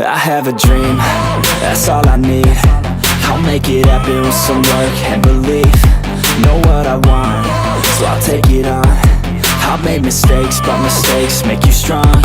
I have a dream, that's all I need. I'll make it happen with some work and belief. Know what I want, so I'll take it on. I've made mistakes, but mistakes make you strong.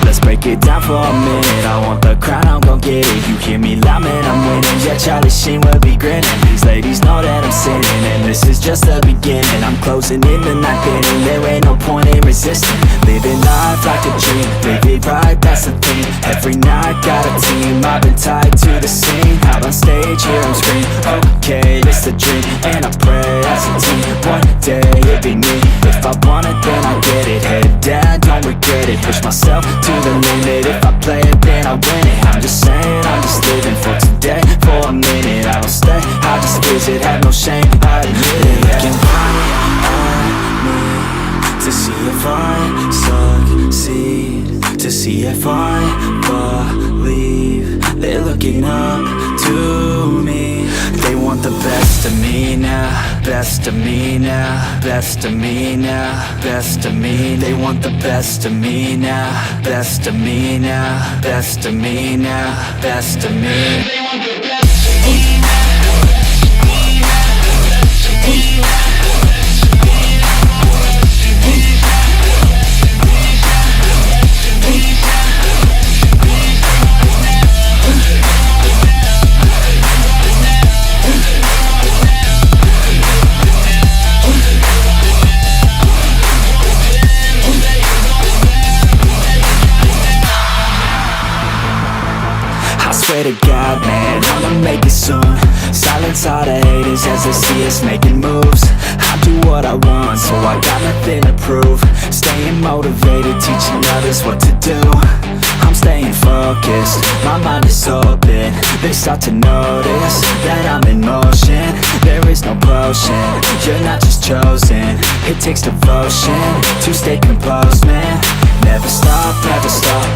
Let's break it down for a minute. I want the crown, I'm gon' get it. You hear me loud, man, I'm winning. Yeah, Charlie Sheen will be grinning. These ladies know that I'm sinning, and this is just the beginning. I'm closing in the ninth inning. There ain't no point in resisting. Living life like a dream, live it right, that's the thing. Every night, got a team, I've been tied to the scene. Out on stage, here I'm screaming, okay, it's a dream. And I pray as a team, one day it'll be me. If I want it, then I get it. Head down, don't regret it. Push myself to the limit. If I play it, then I win it. I'm just saying, I'm just living for today. For a minute, I don't stay, I just visit. Have no shame, I admit it. Looking right at me to see if I succeed, to see if I believe. They're looking up to me. They want the best of me now, best of me now, best of me now, best of me. They want the best of me now, best of me now, best of me now, best of me. They want the best of me now. Swear to God, man, I'ma make it soon. Silence all the haters as they see us making moves. I do what I want, so I got nothing to prove. Staying motivated, teaching others what to do. I'm staying focused, my mind is open. They start to notice that I'm in motion. There is no potion, you're not just chosen. It takes devotion to stay composed, man. Never stop,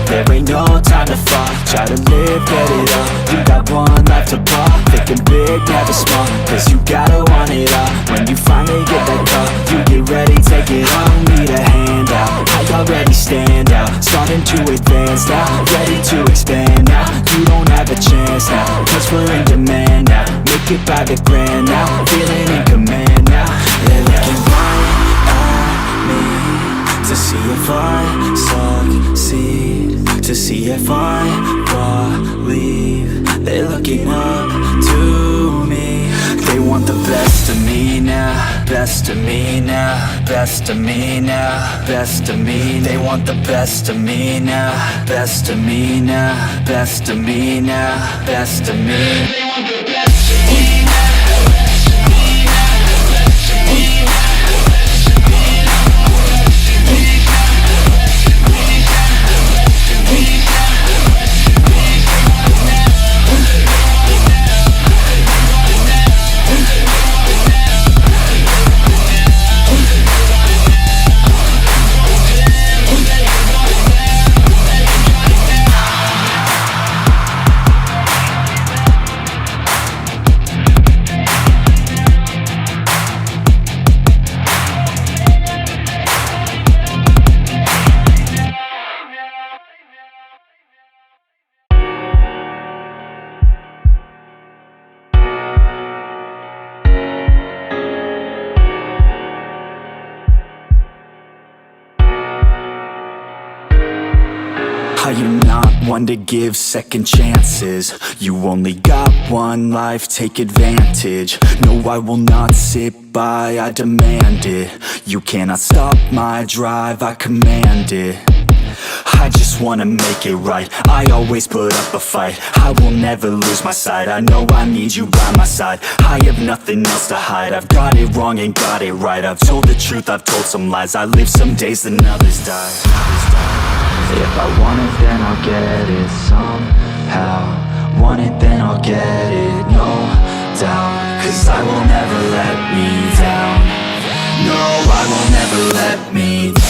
there ain't no time to fall. Try to live, get it up, you got one life to ball. Thinking big, never small, cause you gotta want it all. When you finally get that call, you get ready, take it on. Need a hand out, I already stand out. Starting to advance now, ready to expand now. You don't have a chance now, cause we're in demand now. Make it by the grand now, feeling in command now. They're looking right at me to see if I succeed, to see if I believe. They're looking up to me. They want the best of me now, best of me now, best of me now, best of me. They want the best of me now, best of me now, best of me now, best of me. They want the best of me now. I am not one to give second chances. You only got one life, take advantage. No, I will not sit by, I demand it. You cannot stop my drive, I command it. I just wanna make it right, I always put up a fight. I will never lose my sight, I know I need you by my side. I have nothing else to hide, I've got it wrong and got it right. I've told the truth, I've told some lies. I live some days, then others die. If I want it, then I'll get it somehow. Want it, then I'll get it, no doubt. Cause I will never let me down. No, I will never let me down.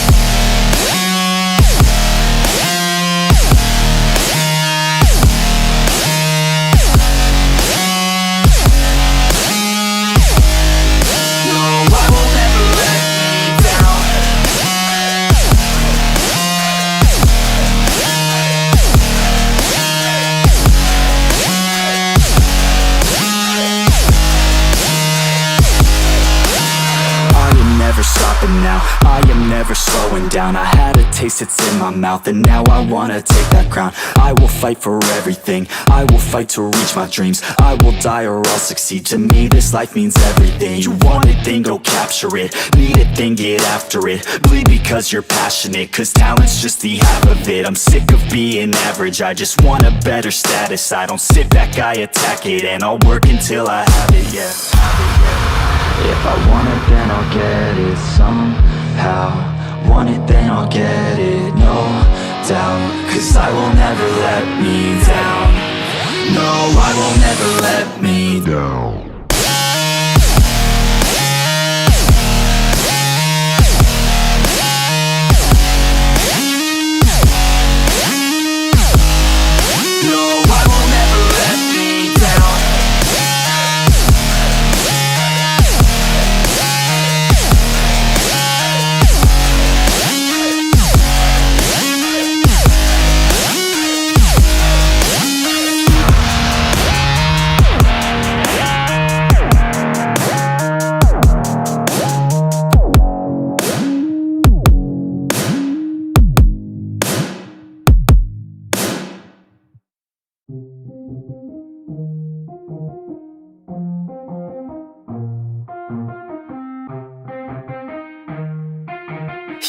now. I am never slowing down. I had a taste, it's in my mouth, and now I wanna take that crown. I will fight for everything, I will fight to reach my dreams. I will die or I'll succeed, to me this life means everything. You want it, then go capture it. Need it, then get after it. Bleed because you're passionate, cause talent's just the half of it. I'm sick of being average, I just want a better status. I don't sit back, I attack it, and I'll work until I have it, yeah. If I want it, then I'll get it somehow. Want it, then I'll get it, no doubt. Cause I will never let me down. No, I will never let me down.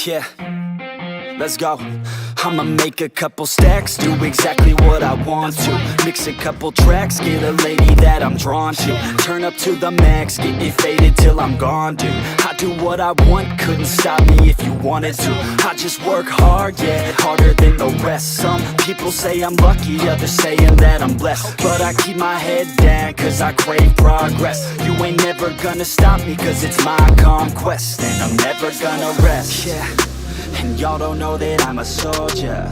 Yeah, let's go. I'ma make a couple stacks, do exactly what I want to. Mix a couple tracks, get a lady that I'm drawn to. Turn up to the max, get it faded till I'm gone, dude. I do what I want, couldn't stop me if you wanted to. I just work hard, yeah, harder than the rest. Some people say I'm lucky, others saying that I'm blessed. But I keep my head down, cause I crave progress. You ain't never gonna stop me, cause it's my conquest. And I'm never gonna rest, yeah. And y'all don't know that I'm a soldier.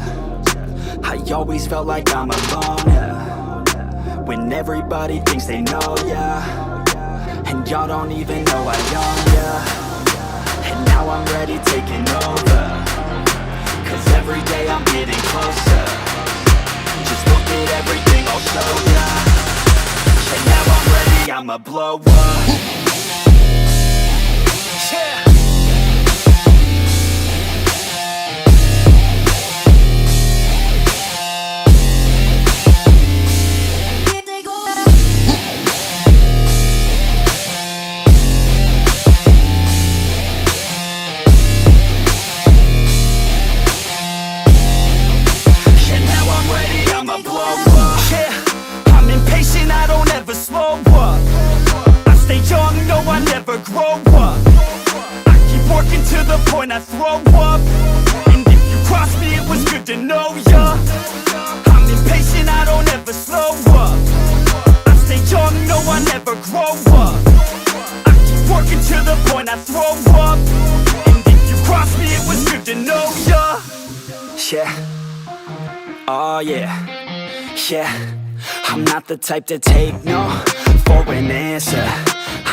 I always felt like I'm alone, yeah. When everybody thinks they know, yeah. And y'all don't even know I own, yeah. And now I'm ready taking over, cause every day I'm getting closer. Just look at everything I'll show ya. And now I'm ready, I'ma blow up. Yeah. I throw up, and if you cross me, it was good to know ya. I'm impatient, I don't ever slow up. I stay young, no, I never grow up. I keep working to the point I throw up, and if you cross me, it was good to know ya. Yeah, oh yeah, yeah. I'm not the type to take no for an answer.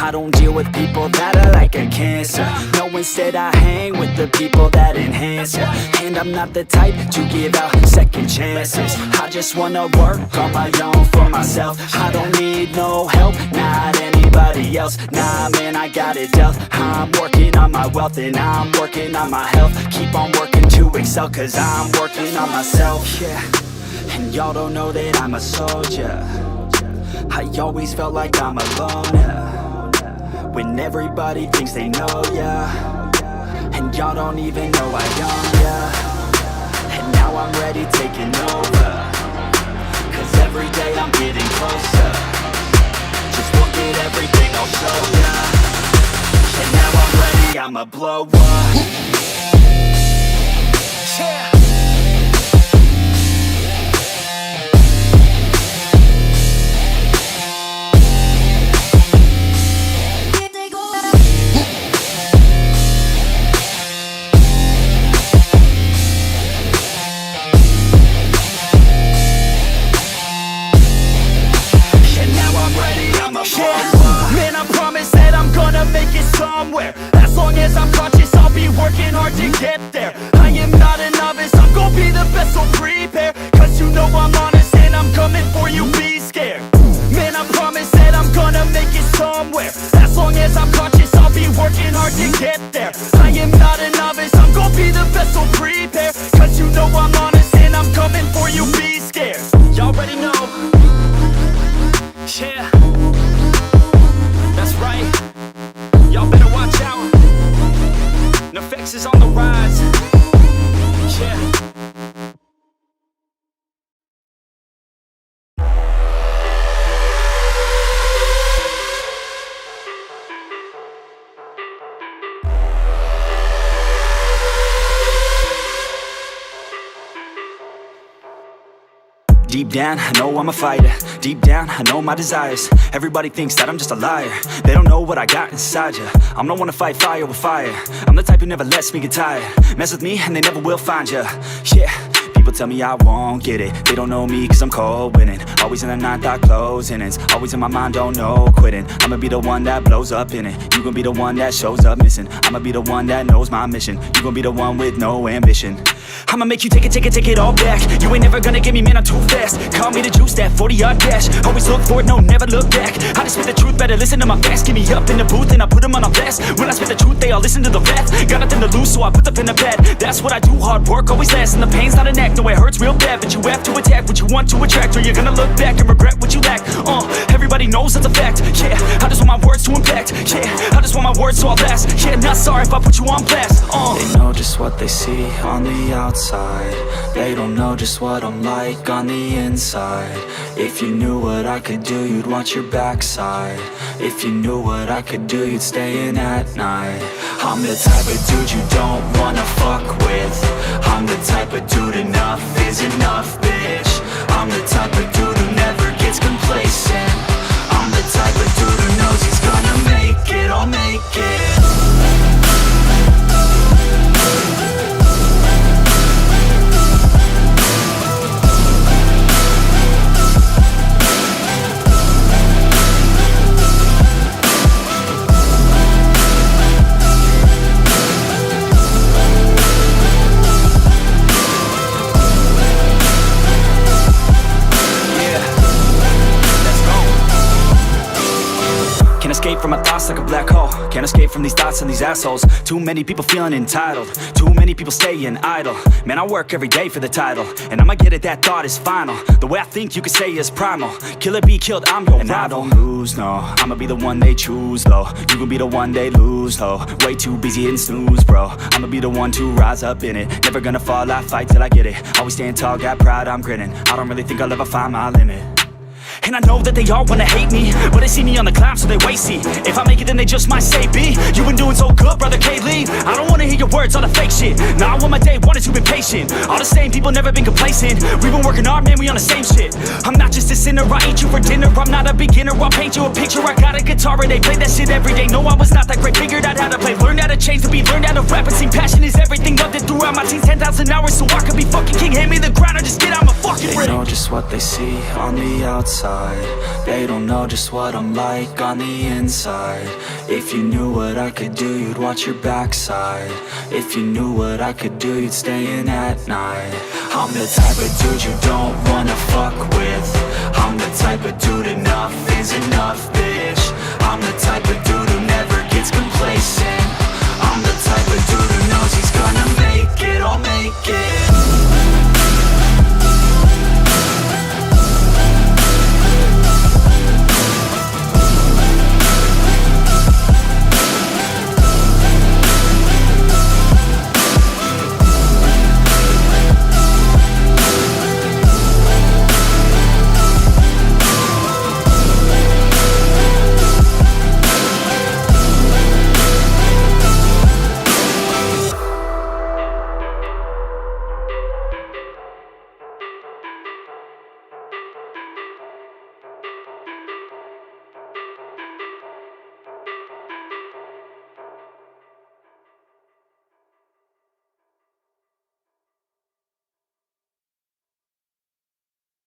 I don't deal with people that are like a cancer. No, instead I hang with the people that enhance ya. And I'm not the type to give out second chances. I just wanna work on my own for myself. I don't need no help, not anybody else. Nah, man, I got it dealt. I'm working on my wealth and I'm working on my health. Keep on working to excel, cause I'm working on myself. Yeah, and y'all don't know that I'm a soldier. I always felt like I'm alone, yeah. When everybody thinks they know, yeah. And y'all don't even know I own, yeah. And now I'm ready taking over, cause every day I'm getting closer. Just look at everything I'll show ya. And now I'm ready, I'ma blow up. Yeah. Man, I promise that I'm gonna make it somewhere. As long as I'm conscious, I'll be working hard to get there. I am not a novice, before you be scared. Y'all already know. Yeah, that's right. Y'all better watch out. NFX is on the rise. Yeah. Deep down, I know I'm a fighter. Deep down, I know my desires. Everybody thinks that I'm just a liar. They don't know what I got inside ya. I'm the one to fight fire with fire. I'm the type who never lets me get tired. Mess with me and they never will find ya. Yeah. People tell me I won't get it. They don't know me cause I'm cold winning. Always in the ninth, I closing. It's always in my mind, don't know quitting. I'ma be the one that blows up in it. You gon' be the one that shows up missing. I'ma be the one that knows my mission. You gon' be the one with no ambition. I'ma make you take it all back. You ain't never gonna get me, man, I'm too fast. Call me the juice, that 40-yard dash. Always look forward, no, never look back. I just spit the truth, better listen to my facts. Get me up in the booth and I put them on a blast. When I spit the truth, they all listen to the rap. Got nothing to lose, so I put the pen to bed. That's what I do, hard work always lasts. And the pain's not an act, no, it hurts real bad. But you have to attack what you want to attract, or you're gonna look back and regret what you lack. Everybody knows that's a fact. Yeah, I just want my words to impact. Yeah, I just want my words to all last. Yeah, not sorry if I put you on blast. They know just what they see on the outside. They don't know just what I'm like on the inside. If you knew what I could do, you'd watch your backside. If you knew what I could do, you'd stay in at night. I'm the type of dude you don't wanna fuck with. I'm the type of dude enough is enough, bitch. I'm the type of dude who never gets complacent. I'm the type of dude who knows he's gonna make it, I'll make it. Escape from my thoughts like a black hole. Can't escape from these thoughts and these assholes. Too many people feeling entitled. Too many people staying idle. Man, I work every day for the title, and I'ma get it, that thought is final. The way I think you could say is primal. Kill it, be killed, I'm your rival. I don't lose, no. I'ma be the one they choose, though. You gon' be the one they lose, though. Way too busy and snooze, bro. I'ma be the one to rise up in it. Never gonna fall, I fight till I get it. Always staying tall, got pride, I'm grinning. I don't really think I'll ever find my limit. And I know that they all wanna hate me, but they see me on the climb, so they wait, see. If I make it, then they just might say, B, you been doing so good, brother K-Lee. I don't wanna hear your words, all the fake shit. Now I want my day, wanted to be patient. All the same people, never been complacent. We've been working hard, man, we on the same shit. I'm not just a sinner, I eat you for dinner. I'm not a beginner, I'll paint you a picture. I got a guitar and they play that shit every day. No, I was not that great, figured out how to play. Learned how to change the beat, learned how to rap and sing. Passion is everything, loved it throughout my teens. 10,000 hours so I could be fucking king. Hand me the ground or just get out my fucking ring. They know just what they see on the outside. They don't know just what I'm like on the inside. If you knew what I could do, you'd watch your backside. If you knew what I could do, you'd stay in at night. I'm the type of dude you don't wanna fuck with. I'm the type of dude enough is enough, bitch. I'm the type of dude who never gets complacent. I'm the type of dude who knows he's gonna make it, I'll make it.